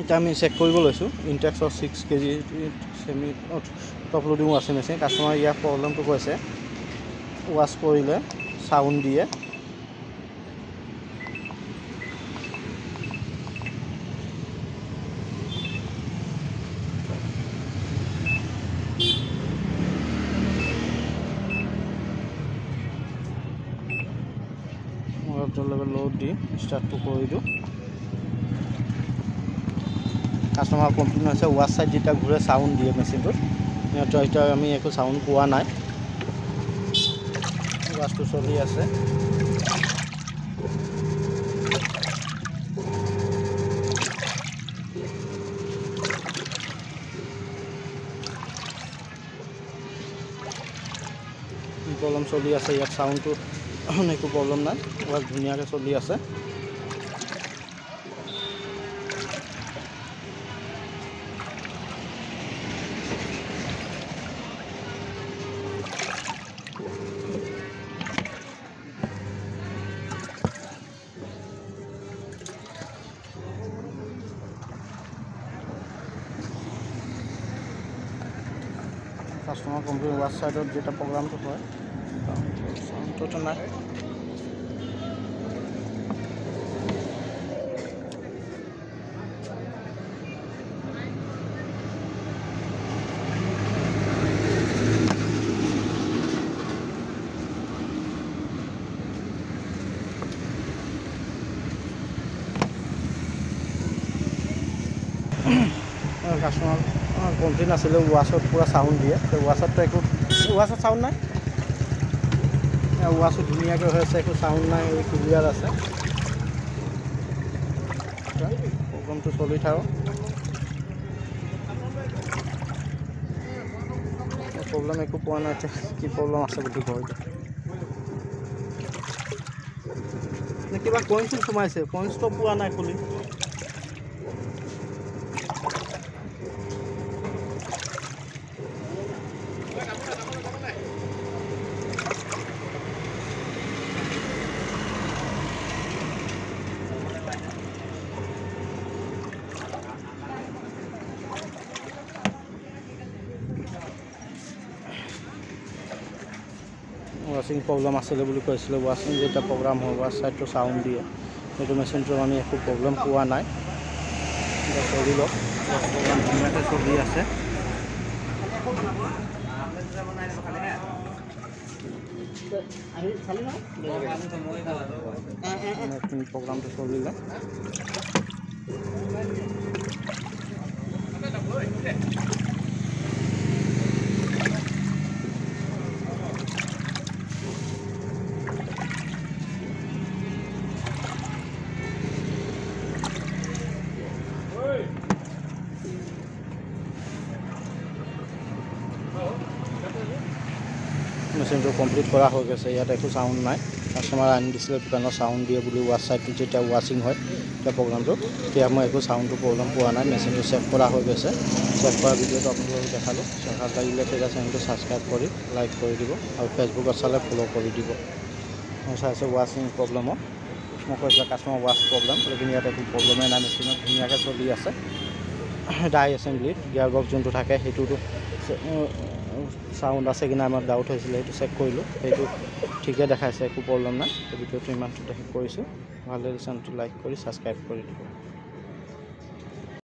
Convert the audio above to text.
এটা আমি চেক কৰিব লৈছোঁ ইনটেক্সৰ 6 kg সেমি টপ লোডিং ৱাশ্বিং মেচিন কাষ্টমাৰ ইয়াৰ প্ৰব্লেমটো কৈছে ৱাছ কৰিলে সাউণ্ড দিয়ে level load di start to kori do customer complain ase wash side jeta ঘুরে sound দিয়ে machine to এটা আমি একো sound পোৱা নাই wash to চলি আছে প্ৰব্লেম চলি আছে ইয়াত sound to একো প্ৰব্লেম নাই ওয়াজ ধুনিয়াকে চলি আছে কাস্টমার কমপ্লেন ওয়াচ সাইডত যেটা প্রোগ্রামটো হয় সাউন্ডটো নাই কাস্টমার কমপ্লেন আসলে ওয়াশত পুরা সাউন্ড দিয়ে তো ওয়াশত তো একো ওয়াশত সাউন্ড নাই ওয়াশত ধুনিয়াকে হৈ আছে একো সাউন্ড নাই এই ক্লিয়ার আছে প্রোগ্রামটো চলি থাও প্রবলেম একো পোৱা নাই কি প্ৰবলেম আছে বুদ্ধি কইতে নে কিবা কইন্স সোমাইছে কইন্স তো পোৱা নাই খুলি वाशिंग प्रॉब्लम आছিলে বুলি কৈছিলে वाशिंग যেটা প্রোগ্রাম হয় ওয়াশ সাইড তো সাউন্ড দিয়ে এটো মেশিনটো আমি একো প্রবলেম পোৱা নাই এটা চলিল প্রোগ্রাম ধুনীয়াকৈ চলি আছে প্রোগ্রামটো চলিলে মেশিন তো কমপ্লিট করা হয়ে গেছে ইয়াত একো সাউন্ড নাই কাস্টমার আনি দিছিল দোকানৰ সাউন্ড দিয়ে বুলি ওয়াশ সাইডটো যেটা ওয়াশিং হয় এটা প্ৰোগ্ৰামটো এতিয়া মই একো সাউন্ডটো প্ৰবলেম পোৱা নাই মেশিনটো চেক কৰা হৈ গৈছে চেক কৰা ভিডিওটো আপোনালোকক দেখালো ভাল লাগিলে তেজা চেনেলটো সাবস্ক্ৰাইব কৰি লাইক কৰি দিব আৰু ফেসবুকত চালে ফলো কৰি দিব মই চাইছে ওয়াশিং প্ৰবলেম মই কৈছে কাস্টমাৰ ওয়াশ প্রবলেম লেকিন ইয়াত একো প্রবলেমে নাই মেশিনত ধুনীয়াকৈ চলি আছে ডাই এসেম্বলি গিয়ার বক্স যোনটো থাকে সেইটোতো সাউন্ড আছে কিনা আমার ডাউট হয়েছিল সেইটো চেক কৰিলো সেইটো ঠিকে দেখাইছে একো প্ৰবলেম নাই ভিডিওটো ইমানটো দেখি কৰিছো ভালে চেনেলটো লাইক কৰি সাবস্ক্ৰাইব কৰি দিব